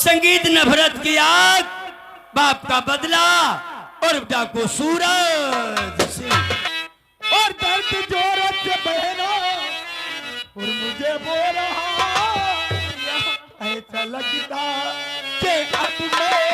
संगीत नफरत की आग, बाप का बदला और डाकू सूरज से। और दर्द जोरत से बहना और मुझे बो रहा, ऐसा लगता कि अब मैं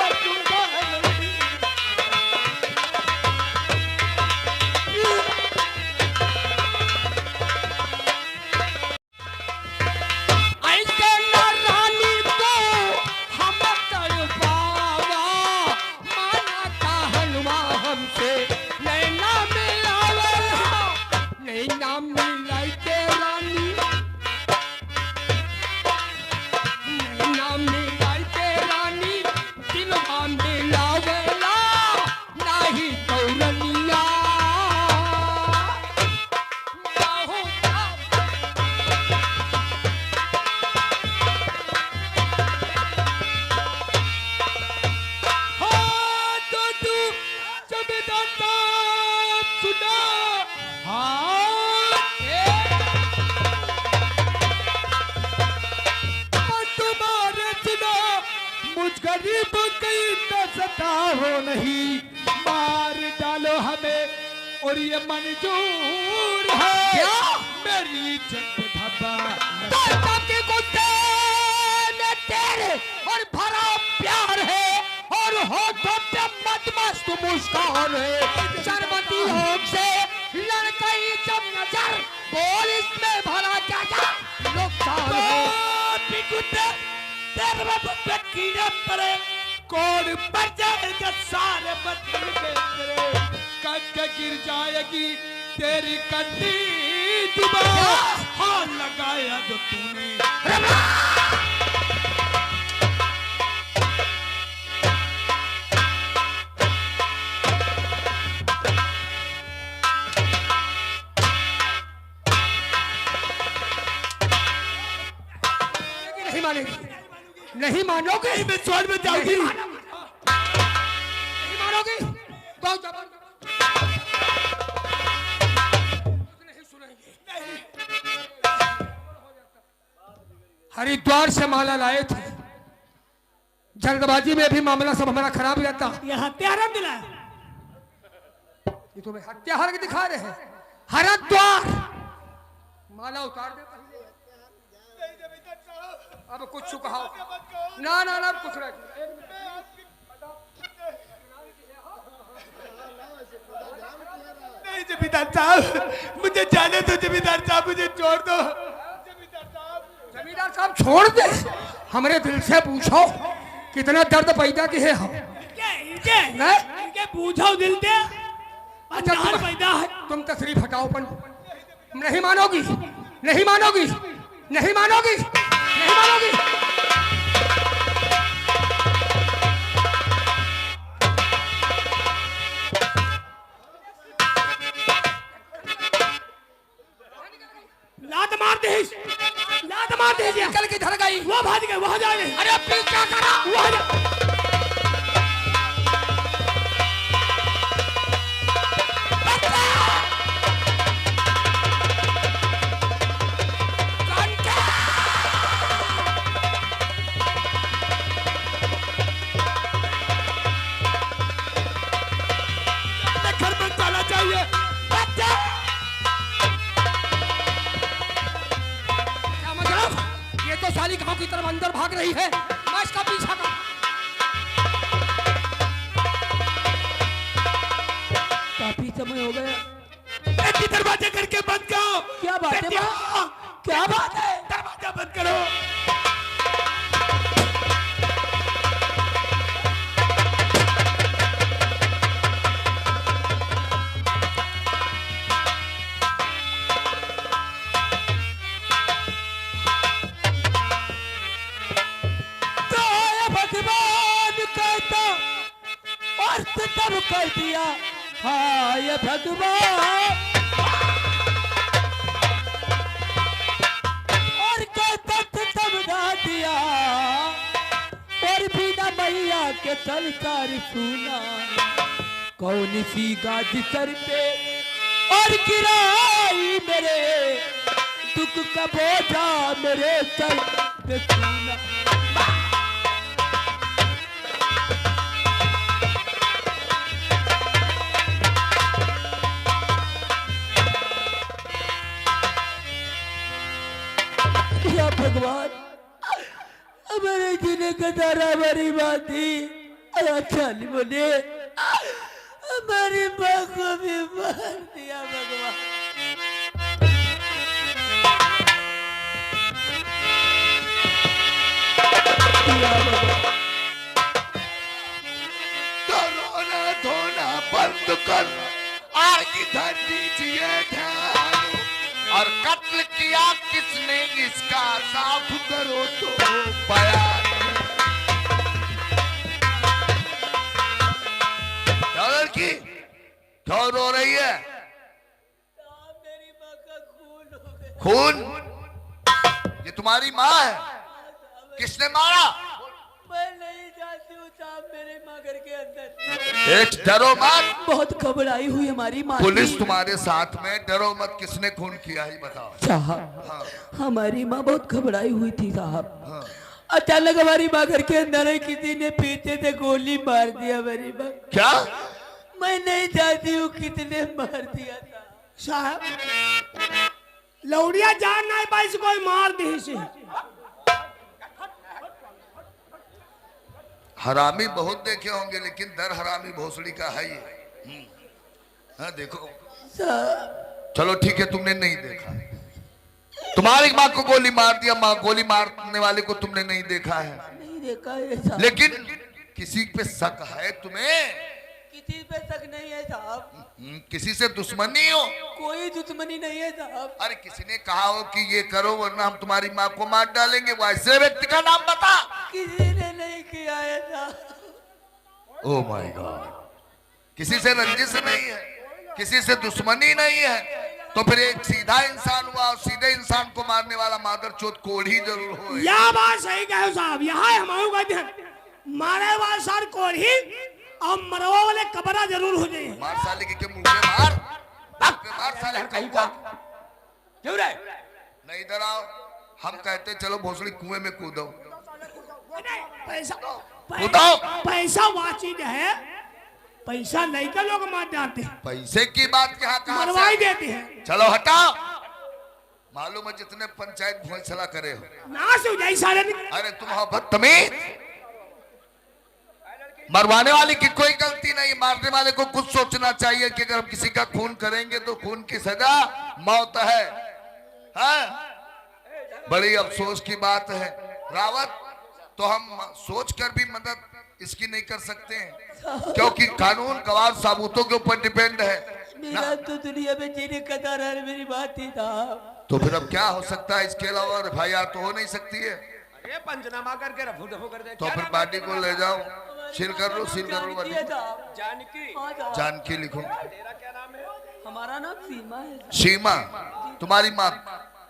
बचूंगा नहीं। ऐसे ना रानी को हम तड़पावा, माना का हलवा हमसे नैना मिलावेला, नैना मिलाई के रानी, नैना मिलाई के रानी, दिलवा मिलावेला नाही तौरनिया। गरीब कहीं न सता हो नहीं, मार डालो हमें और ये मंजूर है। क्या? मेरी जंग धब्बा के कुत्ते में तेरे और भरा प्यार है, और होठों पे मदमस्त मुस्कान है। शर्मती होठ से लड़कई जब नजर, बोल इसमें भला क्या क्या नुकसान है। तेरे पे कीड़े पड़े, कौन मर जाएगा, सारे बदल के तेरे कट गिर जाएगी तेरी कन्नी दुबा। हाथ लगाया जो तूने, नहीं मानेगी, नहीं मानोगे, मैं छोड़ में जाऊंगी, नहीं मानोगी तो जबर नहीं सुनेंगे। हरिद्वार से माला लाए थे, जल्दबाजी में भी मामला सब हमारा खराब रहता। ये हत्यारा मिला, ये तुम्हें हत्यारा के दिखा रहे हैं। हरिद्वार माला उतार दे पहले, अब कुछ चुकाओ। ना ना ना कुछ नहीं, नहीं जमींदार साहब मुझे जाने दो, जमींदार साहब मुझे छोड़ दो। जमींदार साहब छोड़ दे, हमारे दिल से पूछो कितना दर्द पैदा किए हम। इनके पूछो दिल से। अच्छा तुम तशरीफ हटाओ, पण नहीं मानोगी, नहीं मानोगी, नहीं मानोगी, नहीं मानोगी। लात मार दे, लात मार दे। निकल के धर गई, वो भाग गए, वहां जा रहे। अरे पीछा करा, वहां जा। साली गांव की तरफ अंदर भाग रही है, मैं इसका पीछा कर। काफी समय हो गया, दरवाजा करके बंद करो। क्या बात है, क्या बात है, दरवाजा बंद करो। तब कर दिया हाय भगवान, और कहता तब गा दिया, और बिना मैया के सरकार सुना, कौन सी गाज सर पे और गिराई मेरे दुख का बोझा मेरे सर पे सुना। हमारे जीने का तारा हमारी माँ थी। अच्छा नहीं बोले, हमारी माँ को भी मार दिया भगवान। तो रोना धोना बंद कर, आगे धर दीजिए ध्यान, और कत्ल किया किसने इसका साफ करो तो बयान। क्या लड़की, क्यों रो रही है? मेरी माँ का खून हो गया। खून? ये तुम्हारी माँ है? किसने मारा? मैं नहीं जानती हूँ साहब, मेरे माँ घर के अंदर। एक डरो मत, बहुत घबराई हुई हमारी माँ। पुलिस तुम्हारे साथ में, डरो मत। किसने खून किया ही बताओ। साहब हाँ। हमारी माँ बहुत घबराई हुई थी साहब। हाँ। अचानक हमारी माँ घर के अंदर है, किसी ने पीछे से गोली मार दिया हमारी माँ। क्या? मैं नहीं जानती हूँ कितने मार दिया था साहब। लौड़िया जान नहीं पाई से कोई मार दी से। हरामी बहुत देखे होंगे, लेकिन दर हरामी भोसड़ी का है ये। हाँ देखो। चलो ठीक है, तुमने नहीं देखा। तुम्हारी माँ को गोली मार दिया, माँ गोली मारने वाले को तुमने नहीं देखा है। नहीं देखा है साहब। लेकिन किसी पे शक है तुम्हें? किसी पे शक नहीं है साहब। किसी से दुश्मनी हो? कोई दुश्मनी नहीं है साहब। अरे किसी ने कहा हो कि ये करो वरना हम तुम्हारी माँ को मार डालेंगे, वैसे व्यक्ति का नाम बता। किसी ने नहीं किया है साहब। Oh my God. किसी से रंजिश नहीं है, किसी से दुश्मनी नहीं है, तो फिर एक सीधा इंसान हुआ, और सीधे इंसान को मारने वाला मादरचोद कोढ़ी जरूर हो। यह बात सही कहे साहब। यहाँ हमारे कहते हैं मारे वाले सार कोढ़ी और मरवा वाले कबरा जरूर हो जाए। मार साले के मुंह पे मार, मुंह पे मार साले कहीं का। क्यों रे? नहीं इधर आओ, हम कहते चलो भोसड़ी कुएं में कूदो। पैसा कूदो। पैसा वह चीज है, पैसा नहीं का लोग मार जाते हैं, पैसे की बात यहाँ कहाँ मरवाई से? देते हैं। चलो हटाओ। मालूम है जितने पंचायत फैसला करे हो। ना से जाई सारे। अरे तुम हो बदतमीज। मरवाने वाले की कोई गलती नहीं, मारने वाले को कुछ सोचना चाहिए कि अगर हम किसी का खून करेंगे तो खून की सजा मौत है। हाँ? बड़ी अफसोस की बात है रावत, तो हम सोच कर भी मदद इसकी नहीं कर सकते हैं, क्योंकि कानून गवाह साबूतों के ऊपर डिपेंड है। मेरा तो दुनिया में जीने का तारा है, मेरी बात ही साहब। तो फिर अब क्या हो सकता है? इसके अलावा एफआईआर तो हो नहीं सकती है। ये पंचनामा करके रफू दफू कर दे। तो फिर पार्टी को ले जाओ, सील कर लो, सील कर लो। जानकी। जानकी लिखो। तेरा क्या नाम है? हमारा नाम सीमा है साहब। सीमा, तुम्हारी माँ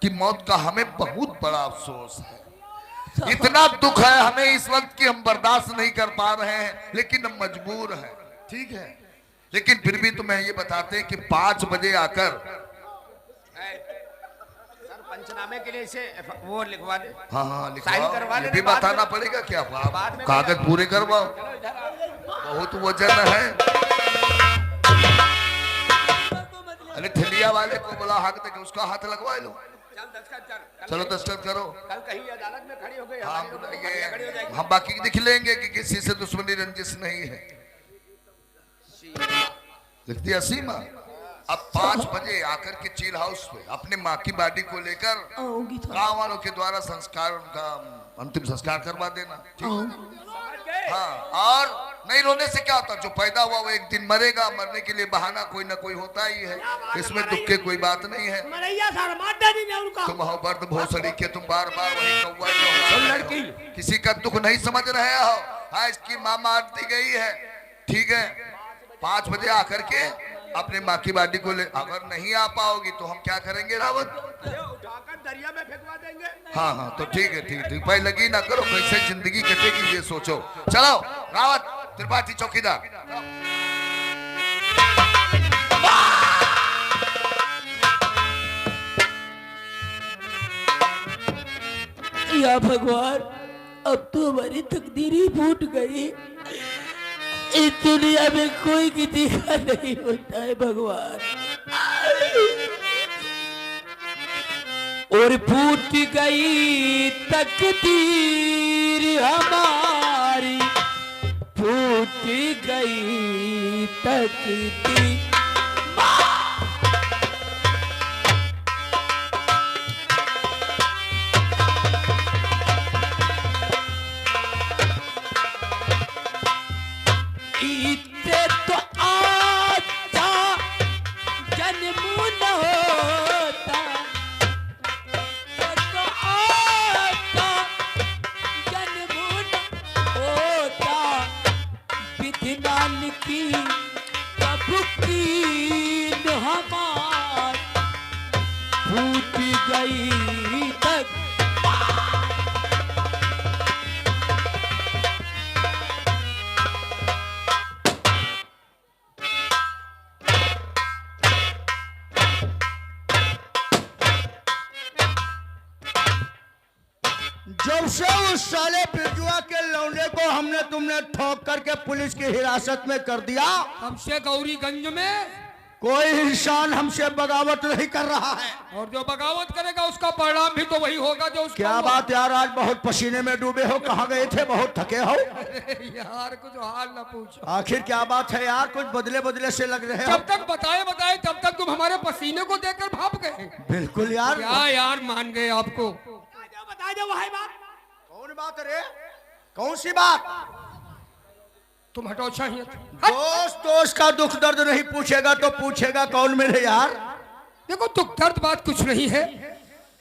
की मौत का हमें बहुत बड़ा अफसोस है। इतना दुख है हमें इस वक्त कि हम बर्दाश्त नहीं कर पा रहे हैं, लेकिन हम मजबूर हैं। ठीक है, लेकिन फिर भी तुम्हें ये बताते हैं कि 5 बजे आकर सर पंचनामे के लिए इसे वो लिखवा दे। हाँ साइन लिखवाओ। करवा ये लेना, भी बाद बताना में- पड़ेगा क्या? बाद में कागज पूरे करवाओ, बहुत वजन है। अरे ठेलिया वाले को बोला हाथ तक, उसका हाथ लगवा लो। चल दस्तखत कर। चलो दस्तखत करो। कल कहीं अदालत में खड़ी हो गई हाँ हमारी खड़ी हो ये जाएगी। हम बाकी लिख लेंगे कि किसी से दुश्मनी रंजिश नहीं है। लिख दिया सीमा। अब 5 बजे आकर के चील हाउस पे अपने माँ की बॉडी को लेकर आऊंगी साहब। गांव वालों के द्वारा संस्कार, उनका अंतिम संस्कार करवा देना। ठीक है? हाँ, और नहीं रोने से क्या होता, जो पैदा हुआ वो एक दिन मरेगा, मरने के लिए बहाना कोई ना कोई होता ही है, इसमें दुख की कोई बात नहीं है। मरैया सार मार देनी ने उनका। तुम हो बर्द भोसड़ी के, तुम बार बार वही कौवा दोहरा रहे हो। लड़की। किसी का दुख नहीं समझ रहे हो। हाँ, इसकी माँ मार दी गई है, ठीक है। 5 बजे आकर के अपने माँ की बाडी को ले, अगर नहीं आ पाओगी तो हम क्या करेंगे रावत? उठाकर दरिया में फेंकवा देंगे। हाँ हाँ तो ठीक है, ठीक ठीक भाई, लगी ना करो, कैसे जिंदगी कटेगी ये सोचो। चलो रावत, त्रिपाठी चौकीदार। या भगवान, अब तो हमारी तकदीर ही फूट गई। इस दुनिया में कोई किसी का नहीं होता है भगवान। और फूट गई तकदीर हमारी फूट गई तकदीर। इतने तो आजा जन्म न होता, तो आजा जन्म न होता, विधिनान की प्रभु की हमार फूट गई तक। जब से उस साले बिरजुआ के लौंडे को हमने तुमने ठोक करके पुलिस की हिरासत में कर दिया, हमसे गौरीगंज में कोई इंसान हमसे बगावत नहीं कर रहा है। और जो बगावत करेगा उसका परिणाम भी तो वही होगा जो उसका क्या हुआ। बात यार, आज बहुत पसीने में डूबे हो, कहाँ गए थे, बहुत थके हो? अरे यार कुछ हाल ना पूछो। आखिर क्या बात है यार, कुछ बदले बदले से लग रहे हो। जब तक बताए तब तक तुम हमारे पसीने को देखकर भाप गए। बिल्कुल यार। क्या यार मान गए आपको। बता दो वही बात। कौन बात रे, कौन सी बात? तुम हटो चाहिए। दोस्त का दुख दर्द नहीं पूछेगा तो पूछेगा कौन मेरे यार? देखो दुख दर्द बात कुछ नहीं है,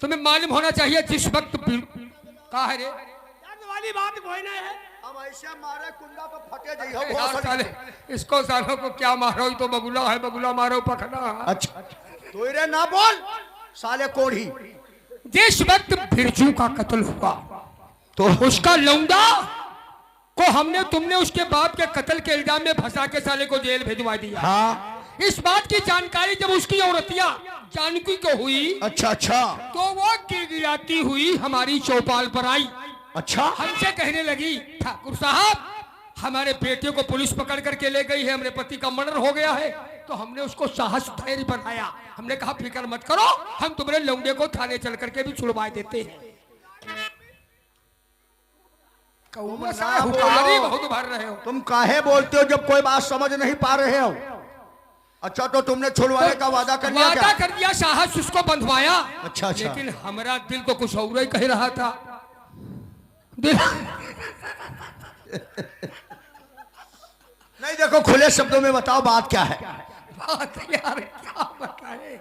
तुम्हें मालूम होना चाहिए जिस वक्त कहा है रे दर्द वाली बात कोई नहीं है। अब ऐसे मारे कुंडा तो फटे जाइ हो। यार साले इसको सालों को क्या मारो, तो बगुला है, बगुला मारो पकड़ा। अच्छा तो रे ना बोल साले कोढ़ी। जिस वक्त बिरजू का कत्ल हुआ तो उसका लौंडा को हमने तुमने उसके बाप के कत्ल के इल्जाम में फंसा के साले को जेल भिजवा दिया। हाँ। इस बात की जानकारी जब उसकी औरतिया जानकी को हुई, अच्छा तो वो गिड़गिड़ाती हुई हमारी चौपाल पर आई। अच्छा हमसे कहने लगी, ठाकुर साहब हमारे बेटे को पुलिस पकड़ करके ले गई है, हमारे पति का मर्डर हो गया है। तो हमने उसको साहस धैर्य बनाया, हमने कहा फिक्र मत करो, हम तुम्हारे लौंडे को थाने चल करके भी छुड़वा देते हैं। हुकारी बहुत भर रहे हो तुम काहे बोलते हो जब कोई बात समझ नहीं पा रहे हो? अच्छा तो तुमने छुड़वाने का वादा कर लिया क्या? वादा कर दिया, साहस उसको बंधवाया। अच्छा। लेकिन हमारा दिल तो कुछ और ही कह रहा था। दिल नहीं देखो, खुले शब्दों में बताओ बात क्या है? बात यार क्या बताए,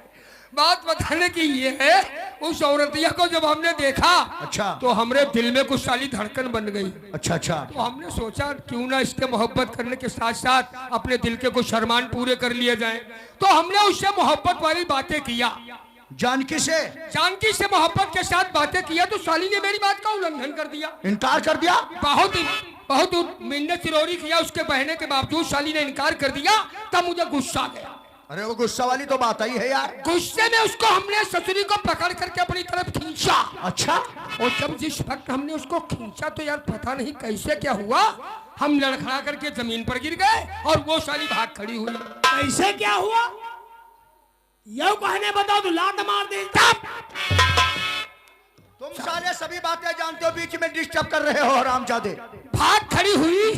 बात बताने की ये है, उस औरतिया को जब हमने देखा अच्छा तो हमरे दिल में कुछ साली धड़कन बन गई। अच्छा तो हमने सोचा क्यों ना इसके मोहब्बत करने के साथ साथ अपने दिल के कुछ अरमान पूरे कर लिए जाएं। तो हमने उससे मोहब्बत वाली बातें किया, जानकी से मोहब्बत के साथ बातें किया। तो साली ने मेरी बात का उल्लंघन कर दिया, इनकार कर दिया। बहुत मिन्नत चिरौरी किया, उसके बहने के बावजूद साली ने इनकार कर दिया। तब मुझे गुस्सा गया। अरे वो गुस्सा वाली तो बात ही है यार। गुस्से में उसको हमने ससुरी को पकड़ करके अपनी तरफ खींचा। अच्छा। और जब जिस वक्त हमने उसको खींचा तो यार पता नहीं कैसे क्या हुआ, हम लड़खड़ा करके जमीन पर गिर गए और वो साली भाग खड़ी हुई। कैसे क्या हुआ यू कहने बताओ तो लात मार दे। तुम सारे सभी बातें जानते हो, बीच में डिस्टर्ब कर रहे हो हरामजादे। भाग खड़ी हुई,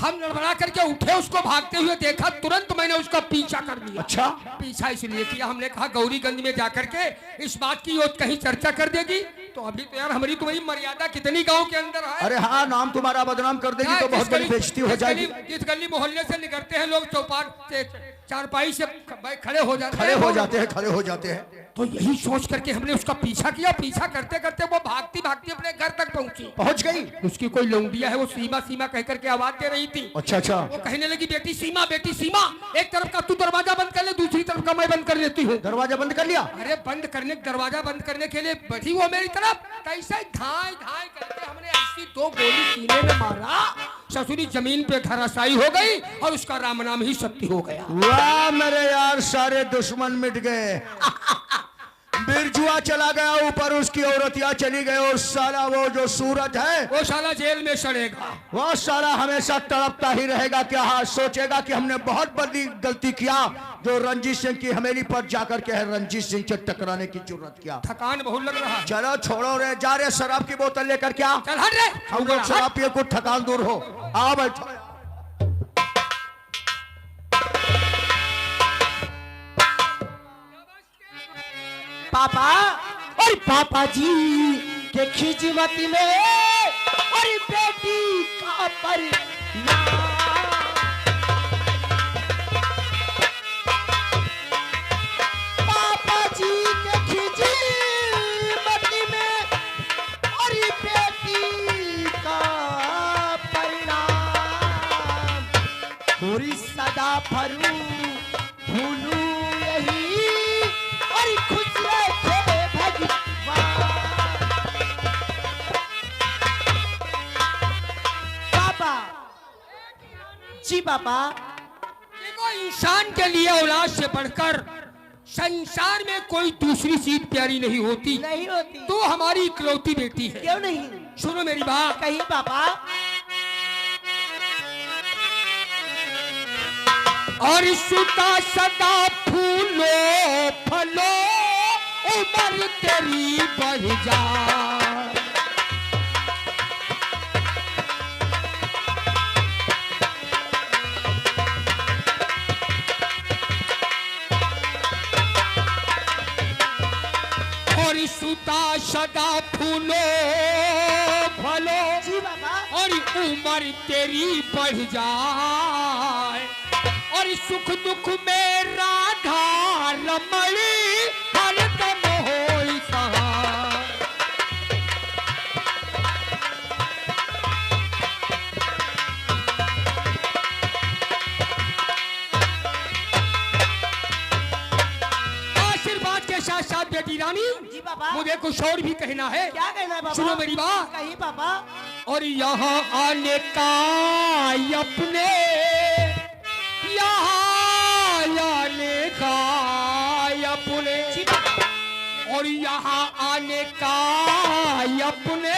हम लड़बड़ा करके उठे, उसको भागते हुए देखा, तुरंत मैंने उसका पीछा कर लिया। अच्छा। पीछा इसलिए किया, हमने कहा गौरीगंज में जाकर के इस बात की कहीं चर्चा कर देगी तो अभी तो यार हमारी तुम्हारी मर्यादा कितनी गांव के अंदर है। अरे हाँ, नाम तुम्हारा बदनाम कर देगी तो बहुत बड़ी बेइज्जती हो जाएगी। इस गली मोहल्ले से निकलते हैं लोग, चौपाल चारपाई से खड़े हो जाते हैं। तो यही सोच करके हमने उसका पीछा किया। पीछा करते करते वो भागती भागती अपने घर तक पहुंच गई। उसकी कोई लौंडिया है, वो सीमा सीमा कह करके आवाज दे रही थी। अच्छा। वो कहने लगी बेटी सीमा, एक तरफ का तू दरवाजा बंद कर ले, दूसरी तरफ का मैं बंद कर लेती हूँ। दरवाजा बंद कर लिया? अरे दरवाजा बंद करने के लिए बढ़ी वो मेरी तरफ, कैसे धाए करके हमने ऐसी 2 गोली सीने में मारा, ससुरी जमीन पे धराशायी हो गई और उसका राम नाम ही सत्य हो गया। वाह मेरे यार, सारे दुश्मन मिट गए। बिरजुआ चला गया ऊपर, उसकी औरतियां चली गई, और साला वो जो सूरज है वो साला जेल में सड़ेगा। वो साला हमेशा तड़पता ही रहेगा। क्या हाँ सोचेगा कि हमने बहुत बड़ी गलती किया जो रंजीत सिंह की हवेली पर जाकर के रंजीत सिंह से टकराने की जरूरत किया। थकान बहुत लग रहा है। चलो छोड़ो रे, जा रे शराब की बोतल लेकर क्या चल हट रे। हम लोग शराब पिए कुछ थकान दूर हो। आओ बैठो। पापा और पापा जी के खिजमत में और बेटी का परिणाम। पापा जी के खिजमत में और बेटी का परिणाम। पूरी सदा फरू भूलू यही और खुश रखे भगवान। पापा जी पापा, देखो इंसान के लिए औलाद से बढ़कर संसार में कोई दूसरी चीज प्यारी नहीं होती। नहीं होती। तो हमारी इकलौती बेटी है। क्यों नहीं? सुनो मेरी बात। कहीं पापा। और सुता सदा फूलो फलो उम्र तेरी बढ़ जा। और सुता सदा फूलो फलो जी बाबा। और उम्र तेरी बढ़ जाए। और सुख दुख में राधा रमणी हरदम होई सहाय। आशीर्वाद के साथ साथ बेटी रानी जी पापा। मुझे कुछ और भी कहना है। क्या कहना है पापा? सुनो मेरी बात। कहीं पापा। और यहाँ आने का अपने यहाँ आने का अपने जी पापा। और यहाँ आने का अपने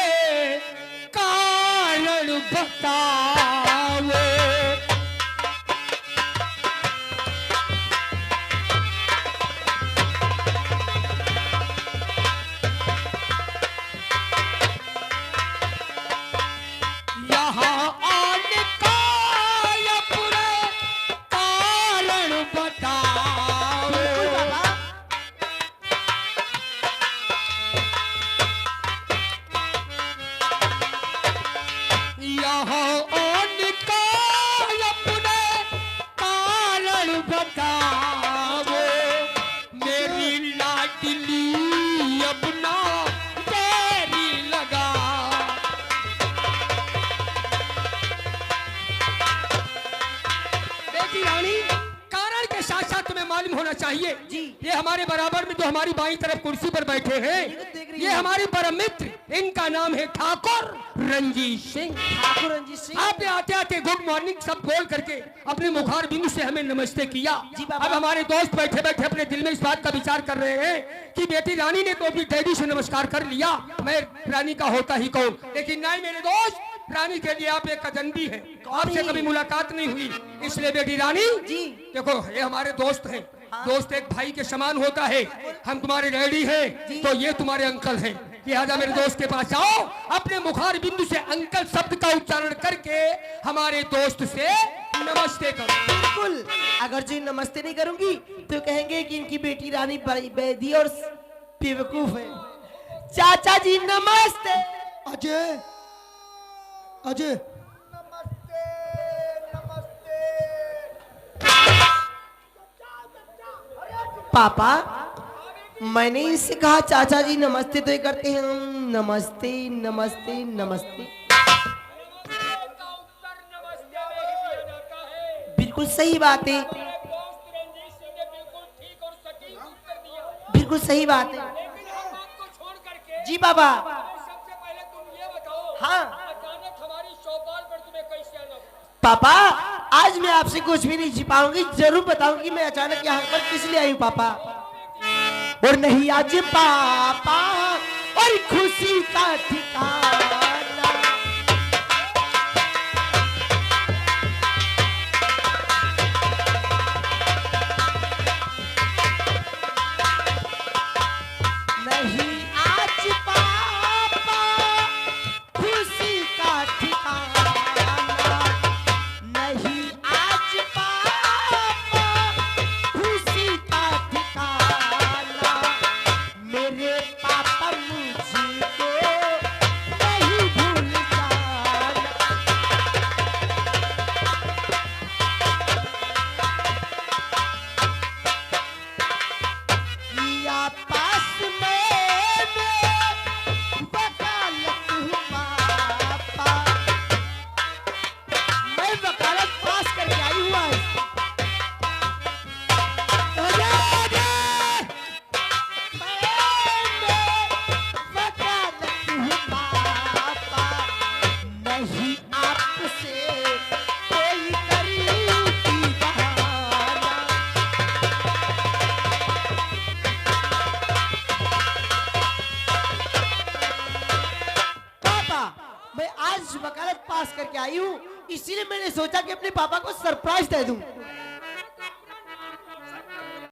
कारण बताओ। यहाँ आने का अपने कारण बताओ। बिल्कुल पापा। यहाँ आने का अपने कारण बताओ। मेरी लाडली अपना तेरी लगा। बेटी रानी, कारण के साथ साथ तुम्हें मालूम होना चाहिए जी। ये हमारे बराबर में जो हमारी बाईं तरफ कुर्सी पर बैठे हैं, देख रही ये हूँ। हमारे परम मित्र, इनका नाम है ठाकुर रंजीत सिंह। ठाकुर रंजीत सिंह। आपने आते आते गुड मॉर्निंग सब बोल करके अपने मुखार बिंदु से हमें नमस्ते किया। जी बाबा। अब हमारे दोस्त बैठे बैठे अपने दिल में इस बात का विचार कर रहे हैं कि बेटी रानी ने तो अपनी डैडी से नमस्कार कर लिया, मैं रानी का होता ही कौन। लेकिन नहीं मेरे दोस्त, रानी के लिए आप एक अजनबी है, आपसे कभी मुलाकात नहीं हुई। इसलिए बेटी रानी जी। देखो ये हमारे दोस्त हैं। दोस्त एक भाई के समान होता है। हम तुम्हारे डैडी हैं तो ये तुम्हारे अंकल हैं। लिहाजा मेरे दोस्त के पास आओ, अपने मुखार बिंदु से अंकल शब्द का उच्चारण करके हमारे दोस्त से नमस्ते करो। बिल्कुल। अगर जी नमस्ते नहीं करूंगी तो कहेंगे कि इनकी बेटी रानी बड़ी बेदी और बेवकूफ है। चाचा जी नमस्ते। अजय अजय पापा, मैंने इनसे कहा चाचा जी नमस्ते तो ये करते हैं नमस्ते नमस्ते नमस्ते। बिल्कुल सही बात है। बिल्कुल सही बात है। जी बाबा। हाँ पापा, आज मैं आपसे कुछ भी नहीं छिपाऊंगी, जरूर बताऊंगी मैं अचानक यहाँ पर किस लिए आई हूँ। पापा और नहीं आज पापा और खुशी का ठिकाना। नहीं आज पापा खुशी का ठिकाना, नहीं आज पापा खुशी का ठिकाना। मेरे पापा मुझको नहीं भूल जाना। किया पास मैंने वकालत हूँ पापा, मैं वकालत पास करके आई हूँ आज। मैंने वकालत हूँ पापा, नहीं आपसे कोई करीबी बहाना। पापा मैं आज वकालत पास करके आई हूँ, इसीलिए मैंने सोचा कि अपने पापा को सरप्राइज दे दूं।